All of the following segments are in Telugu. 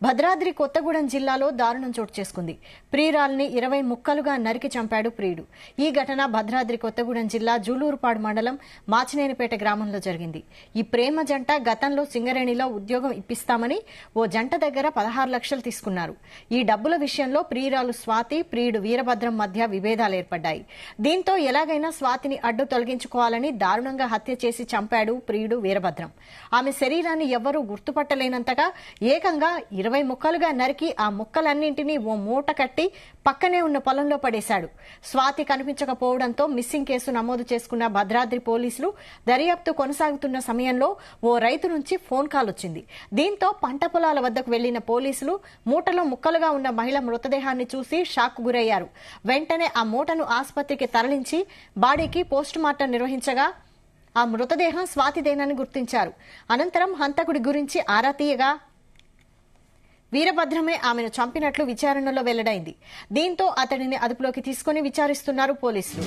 భద్రాద్రి కొత్తగూడెం జిల్లాలో దారుణం చోటు చేసుకుంది. ప్రియురాల్ని 20 ముక్కలుగా నరికి చంపాడు ప్రియుడు. ఈ ఘటన భద్రాద్రి కొత్తగూడెం జిల్లా జూలూరుపాడు మండలం మాచినేనిపేట గ్రామంలో జరిగింది. ఈ ప్రేమ జంట గతంలో సింగరేణిలో ఉద్యోగం ఇప్పిస్తామని ఓ జంట దగ్గర 16 లక్షలు తీసుకున్నారు. ఈ డబ్బుల విషయంలో ప్రియురాలు స్వాతి, ప్రియుడు వీరభద్రం మధ్య విభేదాలు ఏర్పడ్డాయి. దీంతో ఎలాగైనా స్వాతిని అడ్డు తొలగించుకోవాలని దారుణంగా హత్య చేసి చంపాడు ప్రియుడు వీరభద్రం. ఆమె శరీరాన్ని ఎవ్వరూ గుర్తుపట్టలేనంతగా ఏకంగా 20 ముక్కలుగా నరికి ఆ ముక్కలన్నింటినీ ఓ మూట కట్టి పక్కనే ఉన్న పొలంలో పడేశాడు. స్వాతి కనిపించకపోవడంతో మిస్సింగ్ కేసు నమోదు చేసుకున్న భద్రాద్రి పోలీసులు దర్యాప్తు కొనసాగుతున్న సమయంలో ఓ రైతు నుంచి ఫోన్ కాల్ వచ్చింది. దీంతో పంట పొలాల వద్దకు వెళ్లిన పోలీసులు మూటలో ముక్కలుగా ఉన్న మహిళ మృతదేహాన్ని చూసి షాక్ గురయ్యారు. వెంటనే ఆ మూటను ఆసుపత్రికి తరలించి బాడీకి పోస్టుమార్టం నిర్వహించగా ఆ మృతదేహం స్వాతిదేనని గుర్తించారు. అనంతరం హంతకుడి గురించి ఆరా తీయగా వీరభద్రమే ఆమెను చంపినట్లు విచారణలో వెల్లడైంది. దీంతో అతడిని అదుపులోకి తీసుకుని విచారిస్తున్నారు పోలీసులు.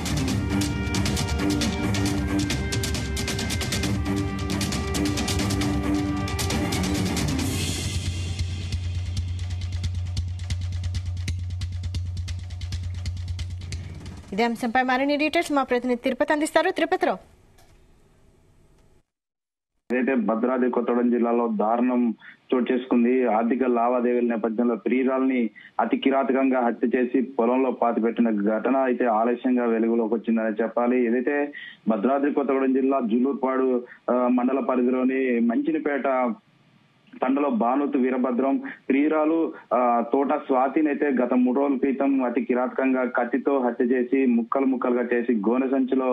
ఇదే అంశంపై మరిన్ని డీటెయిల్స్ మా ప్రతినిధి తిరుపతి అందిస్తారు. తిరుపతిలో ఏదైతే భద్రాద్రి కొత్తగూడెం జిల్లాలో దారుణం చోటు చేసుకుంది. ఆర్థిక లావాదేవీల నేపథ్యంలో ప్రియురాల్ని అతి కిరాతకంగా హత్య చేసి పొలంలో పాతిపెట్టిన ఘటన అయితే ఆలస్యంగా వెలుగులోకి వచ్చిందని చెప్పాలి. ఏదైతే భద్రాద్రి కొత్తగూడెం జిల్లా జూలూరుపాడు మండల పరిధిలోని మంచినిపేట తండలో బానోతు వీరభద్రం ప్రియురాలు తోట స్వాతిని అయితే గత 3 రోజుల క్రితం అతి కిరాతకంగా కత్తితో హత్య చేసి ముక్కలుగా చేసి గోనె సంచిలో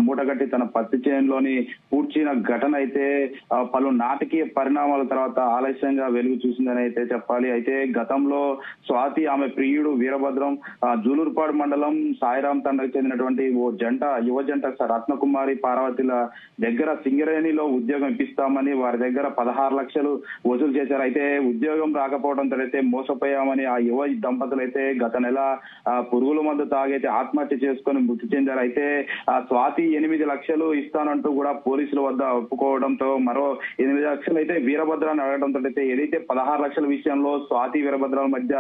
మూటగట్టి తన పత్తి చేనులోని పూడ్చిన ఘటన అయితే పలు నాటకీయ పరిణామాల తర్వాత ఆలస్యంగా వెలుగు చూసిందని అయితే చెప్పాలి. అయితే గతంలో స్వాతి ఆమె ప్రియుడు వీరభద్రం జూలూరుపాడు మండలం సాయిరాం తండకు చెందినటువంటి ఓ జంట యువ జంట రత్నకుమారి పార్వతిల దగ్గర సింగరేణిలో ఉద్యోగం ఇప్పిస్తామని వారి దగ్గర 16 లక్షలు వసూలు చేశారు. అయితే ఉద్యోగం రాకపోవడంతో అయితే మోసపోయామని ఆ యువ దంపతులు అయితే గత నెల పురుగుల మందు తాగైతే ఆత్మహత్య చేసుకుని మృతి చెందారు. అయితే ఆ స్వాతి 8 లక్షలు ఇస్తానంటూ కూడా పోలీసుల వద్ద ఒప్పుకోవడంతో మరో 8 లక్షలు అయితే వీరభద్రాన్ని అడగడంతో అయితే ఏదైతే 16 లక్షల విషయంలో స్వాతి వీరభద్రాల మధ్య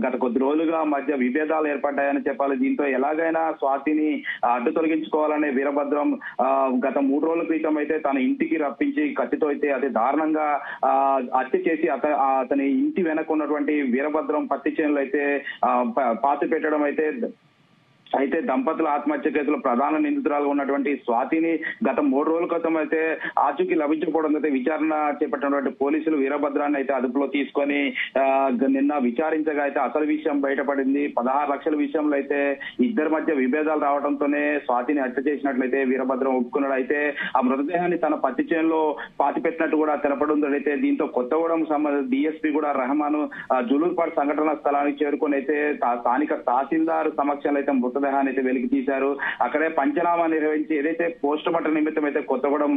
గత కొద్ది రోజులుగా మధ్య విభేదాలు ఏర్పడ్డాయని చెప్పాలి. దీంతో ఎలాగైనా స్వాతిని అడ్డు తొలగించుకోవాలనే వీరభద్రం గత 3 రోజుల క్రితం అయితే తన ఇంటికి రప్పించి కత్తితో అయితే అతి దారుణంగా హత్య చేసి అతని ఇంటి వెనక ఉన్నటువంటి వీరభద్రం పత్తి చేనులో అయితే పాతి పెట్టడం అయితే దంపతుల ఆత్మహత్య కేసులో ప్రధాన నిందితురాలుగా ఉన్నటువంటి స్వాతిని గత 3 రోజుల క్రితం అయితే ఆచూకీ లభించకపోవడంతో అయితే విచారణ చేపట్టినటువంటి పోలీసులు వీరభద్రాన్ని అయితే అదుపులో తీసుకొని నిన్న విచారించగా అయితే అసలు విషయం బయటపడింది. 16 లక్షల విషయంలో అయితే ఇద్దరి మధ్య విభేదాలు రావడంతోనే స్వాతిని హత్య చేసినట్లయితే వీరభద్రం ఒప్పుకున్నాడు. అయితే ఆ మృతదేహాన్ని తన పత్తి చేనులో పాతి పెట్టినట్టు కూడా తెలపడంతో అయితే దీంతో కొత్తగూడెం డిఎస్పీ కూడా రెహమాన్ జూలూరుపాడు సంఘటన స్థలానికి చేరుకొని అయితే స్థానిక తహసీల్దార్ సమక్షంలో అయితే మృతదేహాన్ని అయితే వెలికి తీశారు. అక్కడే పంచనామా నిర్వహించి ఏదైతే పోస్ట్ మార్టం నిమిత్తం అయితే కొత్తగూడెం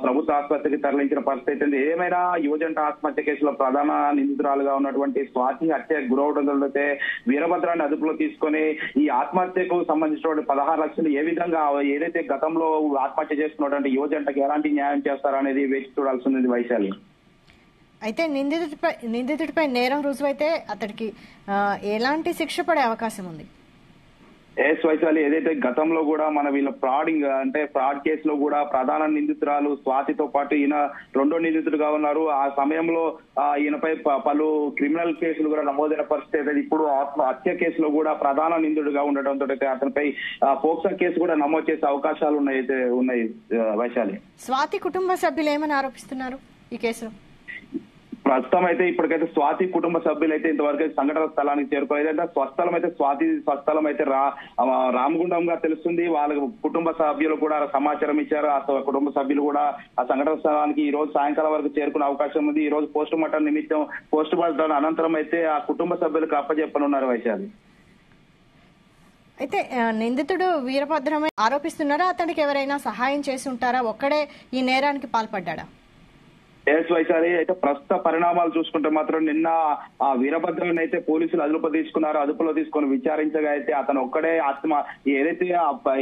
ప్రభుత్వ ఆసుపత్రికి తరలించిన పరిస్థితి ఉంది. ఏమైనా యువజంట ఆత్మహత్య కేసులో ప్రధాన నిందితురాలుగా ఉన్నటువంటి స్వాతి హత్య గురవడంతో అయితే వీరభద్రాన్ని అదుపులో తీసుకొని ఈ ఆత్మహత్యకు సంబంధించినటువంటి 16 లక్షలు ఏ విధంగా ఏదైతే గతంలో ఆత్మహత్య చేసుకున్నటువంటి యువజంటకి ఎలాంటి న్యాయం చేస్తారనేది వేచి చూడాల్సి ఉంది వైశాలి. అయితే నిందితుడిపై నేరం రుజువైతే అతడికి ఎలాంటి శిక్ష పడే అవకాశం ఉంది? వైశాలి ఏదైతే గతంలో కూడా మన వీళ్ళ ఫ్రాడ్ కేసులో కూడా ప్రధాన నిందితురాలు స్వాతితో పాటు ఈయన 2వ నిందితుడుగా ఉన్నారు. ఆ సమయంలో ఈయనపై పలు క్రిమినల్ కేసులు కూడా నమోదైన పరిస్థితి. ఇప్పుడు హత్య కేసులో కూడా ప్రధాన నిందితుడిగా ఉండటంతో అతనిపై పోక్సో కేసు కూడా నమోదు చేసే అవకాశాలు ఉన్నాయి వైశాలి. స్వాతి కుటుంబ సభ్యులు ఏమని ఆరోపిస్తున్నారు ఈ కేసులో? ప్రస్తుతం అయితే ఇప్పటికైతే స్వాతి కుటుంబ సభ్యులు అయితే ఇంతవరకు సంఘటన స్థలానికి చేరుకోలేదు. స్వాతి స్వస్థలం అయితే రామగుండంగా తెలుస్తుంది. వాళ్ళ కుటుంబ సభ్యులు కూడా సమాచారం ఇచ్చారు. ఆ కుటుంబ సభ్యులు కూడా ఆ సంఘటన స్థలానికి ఈ రోజు సాయంకాలం వరకు చేరుకునే అవకాశం ఉంది. ఈ రోజు పోస్ట్ మార్టం నిమిత్తం పోస్ట్ మార్టం అనంతరం అయితే ఆ కుటుంబ సభ్యులకు అప్పచెప్పనున్నారు వైశాలి. అయితే నిందితుడు వీరభద్రమే ఆరోపిస్తున్నారా? అతనికి ఎవరైనా సహాయం చేసి ఉంటారా? ఒక్కడే ఈ నేరానికి పాల్పడ్డా? వైశాలి అయితే ప్రస్తుత పరిణామాలు చూసుకుంటే మాత్రం నిన్న ఆ వీరభద్రని అయితే పోలీసులు అదుపులో తీసుకొని విచారించగా అయితే అతను ఒక్కడే ఏదైతే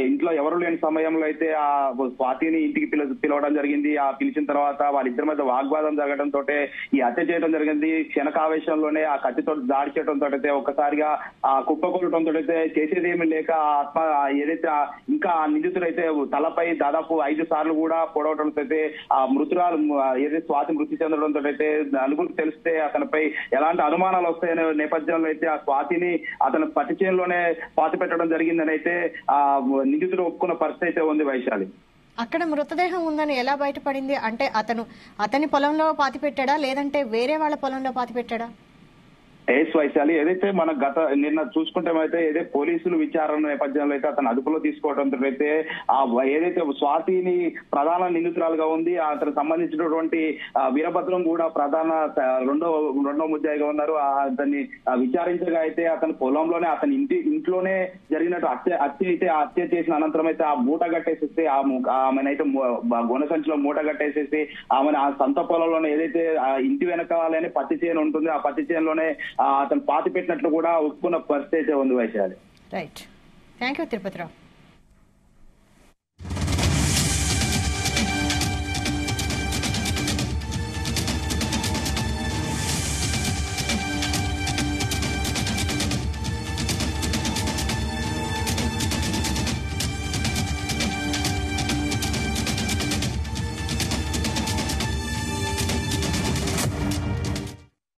ఇంట్లో ఎవరు లేని సమయంలో అయితే ఆ స్వాతిని ఇంటికి పిలవడం జరిగింది. ఆ పిలిచిన తర్వాత వాళ్ళిద్దరి మధ్య వాగ్వాదం జరగడంతో ఈ హత్య చేయడం జరిగింది. క్షణకావేశంలోనే ఆ కత్తితో దాడి చేయడంతో అయితే ఒక్కసారిగా ఆ కుప్పకొలటంతో అయితే చేసేది ఏమీ లేక ఏదైతే ఇంకా నిందితుడైతే తలపై దాదాపు 5 సార్లు కూడా పొడవడంతో అయితే ఆ మృతురాలు ఏదైతే స్వాతి మృతి చెందడంతో అయితే నలుగురికి తెలిస్తే అతనిపై ఎలాంటి అనుమానాలు వస్తాయనే నేపథ్యంలో అయితే ఆ స్వాతిని అతను పట్టి చేనులోనే పాతి పెట్టడం జరిగిందని అయితే ఆ నిందితుడు ఒప్పుకున్న పరిస్థితి అయితే ఉంది వైశాలి. అక్కడ మృతదేహం ఉందని ఎలా బయటపడింది? అంటే అతని పొలంలో పాతి పెట్టాడా లేదంటే వేరే వాళ్ళ పొలంలో పాతి పెట్టాడా? వైశాలి ఏదైతే మన నిన్న చూసుకుంటే అయితే ఏదైతే పోలీసులు విచారణ నేపథ్యంలో అయితే అతను అదుపులో తీసుకోవడంతో అయితే ఆ ఏదైతే స్వాతిని ప్రధాన నిందితురాలుగా ఉంది అతనికి సంబంధించినటువంటి వీరభద్రం కూడా ప్రధాన రెండో ముద్దాయిగా ఉన్నారు. అతన్ని విచారించగా అయితే అతని పొలంలోనే అతని ఇంట్లోనే జరిగినట్టు హత్య చేసిన అనంతరం అయితే ఆ మూట కట్టేసేసి ఆమెనైతే గొనసంచిలో మూట కట్టేసేసి ఆమెను ఆ సొంత పొలంలోనే ఏదైతే ఇంటి వెనకాలని పత్తి చేను ఉంటుంది ఆ పత్తి చేనులోనే అతను పాతి పెట్టినట్లు కూడా ఒప్పుకున్న పరిస్థితి ఉంది Vaishali. Right, thank you Tirupathirao.